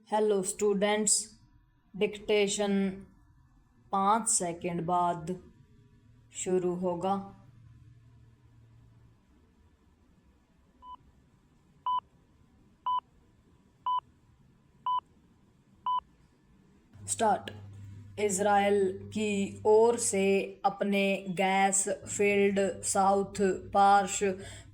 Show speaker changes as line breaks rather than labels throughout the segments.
Hello students, dictation 5 second बाद शुरू होगा। स्टार्ट। इज़राइल की ओर से अपने गैस फील्ड साउथ पार्श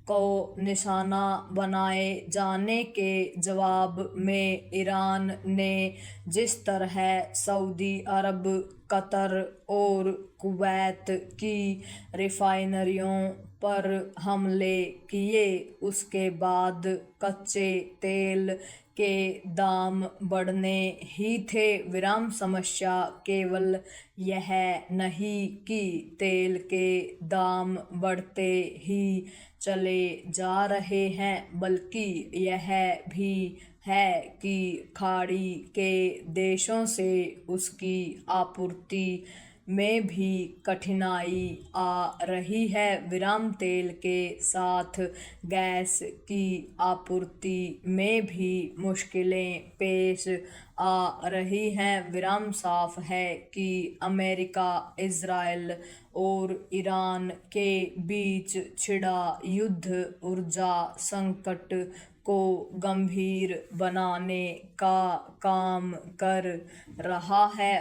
को निशाना बनाए जाने के जवाब में ईरान ने जिस तरह सऊदी अरब, कतर और कुवैत की रिफाइनरियों पर हमले किए, उसके बाद कच्चे तेल के दाम बढ़ने ही थे। समस्या केवल यह नहीं कि तेल के दाम बढ़ते ही चले जा रहे हैं, बल्कि यह भी है कि खाड़ी के देशों से उसकी आपूर्ति में भी कठिनाई आ रही है। तेल के साथ गैस की आपूर्ति में भी मुश्किलें पेश आ रही हैं। साफ है कि अमेरिका, इज़राइल और ईरान के बीच छिड़ा युद्ध ऊर्जा संकट को गंभीर बनाने का काम कर रहा है।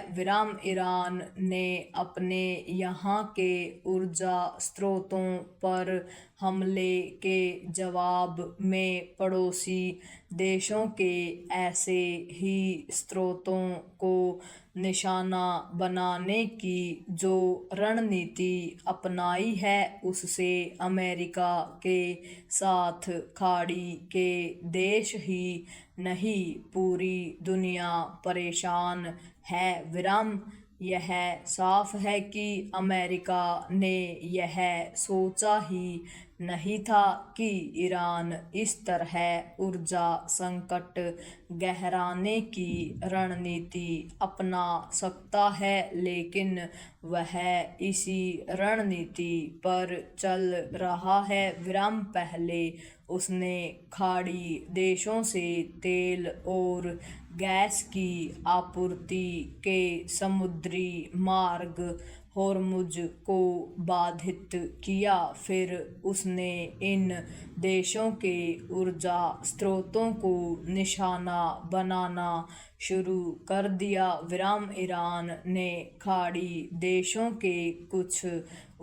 ईरान ने अपने यहाँ के ऊर्जा स्रोतों पर हमले के जवाब में पड़ोसी देशों के ऐसे ही स्रोतों को निशाना बनाने की जो रणनीति अपनाई है, उससे अमेरिका के साथ खाड़ी के देश ही नहीं, पूरी दुनिया परेशान है। यह साफ है कि अमेरिका ने यह सोचा ही नहीं था कि ईरान इस तरह ऊर्जा संकट गहराने की रणनीति अपना सकता है, लेकिन वह इसी रणनीति पर चल रहा है। पहले उसने खाड़ी देशों से तेल और गैस की आपूर्ति के समुद्री मार्ग होर्मुज को बाधित किया। फिर उसने इन देशों के ऊर्जा स्रोतों को निशाना बनाना शुरू कर दिया। ईरान ने खाड़ी देशों के कुछ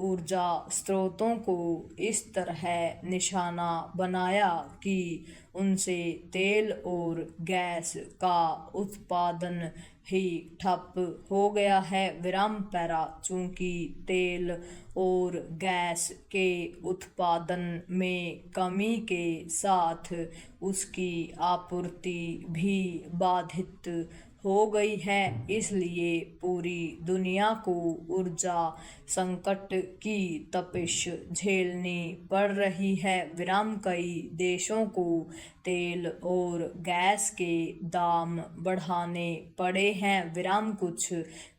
ऊर्जा स्रोतों को इस तरह निशाना बनाया कि उनसे तेल और गैस का उत्पादन ही ठप हो गया है। चूंकि तेल और गैस के उत्पादन में कमी के साथ उसकी आपूर्ति भी बाधित हो गई है, इसलिए पूरी दुनिया को ऊर्जा संकट की तपिश झेलनी पड़ रही है। कई देशों को तेल और गैस के दाम बढ़ाने पड़े हैं। कुछ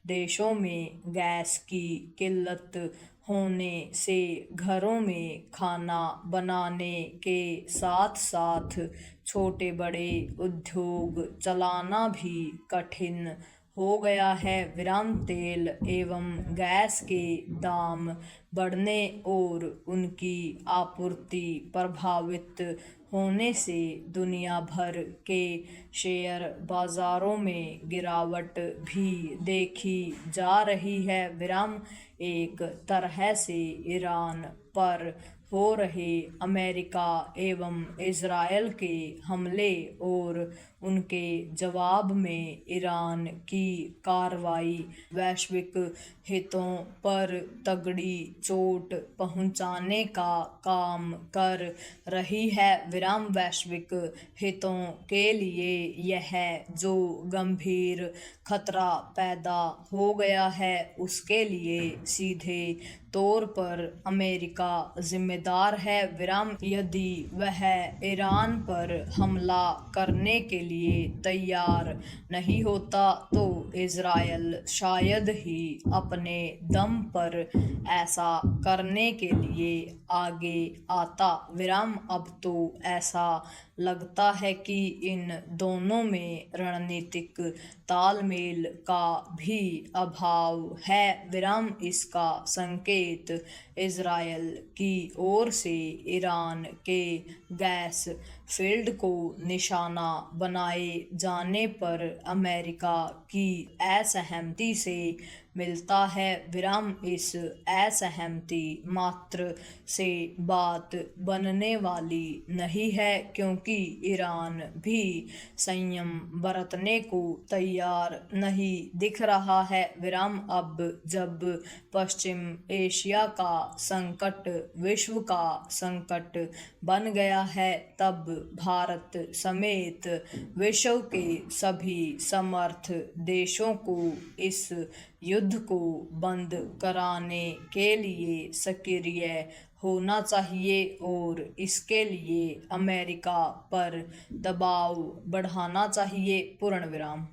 देशों में गैस की किल्लत होने से घरों में खाना बनाने के साथ साथ छोटे बड़े उद्योग चलाना भी कठिन हो गया है। तेल एवं गैस के दाम बढ़ने और उनकी आपूर्ति प्रभावित होने से दुनिया भर के शेयर बाजारों में गिरावट भी देखी जा रही है। एक तरह से ईरान पर हो रहे अमेरिका एवं इज़राइल के हमले और उनके जवाब में ईरान की कार्रवाई वैश्विक हितों पर तगड़ी चोट पहुंचाने का काम कर रही है। वैश्विक हितों के लिए यह जो गंभीर खतरा पैदा हो गया है, उसके लिए सीधे तौर पर अमेरिका जिम्मेदार है। यदि वह ईरान पर हमला करने के लिए तैयार नहीं होता तो इज़राइल शायद ही अपने दम पर ऐसा करने के लिए आगे आता। अब तो ऐसा लगता है कि इन दोनों में रणनीतिक तालमेल का भी अभाव है। विराम इसका संकेत इजरायल की ओर से ईरान के गैस फील्ड को निशाना बनाए जाने पर अमेरिका की असहमति से मिलता है। विराम इस असहमति मात्र से बात बनने वाली नहीं है, क्योंकि ईरान भी संयम बरतने को तैयार नहीं दिख रहा है। विराम अब जब पश्चिम एशिया का संकट विश्व का संकट बन गया है, तब भारत समेत विश्व के सभी समर्थ देशों को इस युद्ध को बंद कराने के लिए सक्रिय होना चाहिए और इसके लिए अमेरिका पर दबाव बढ़ाना चाहिए। पूर्ण विराम।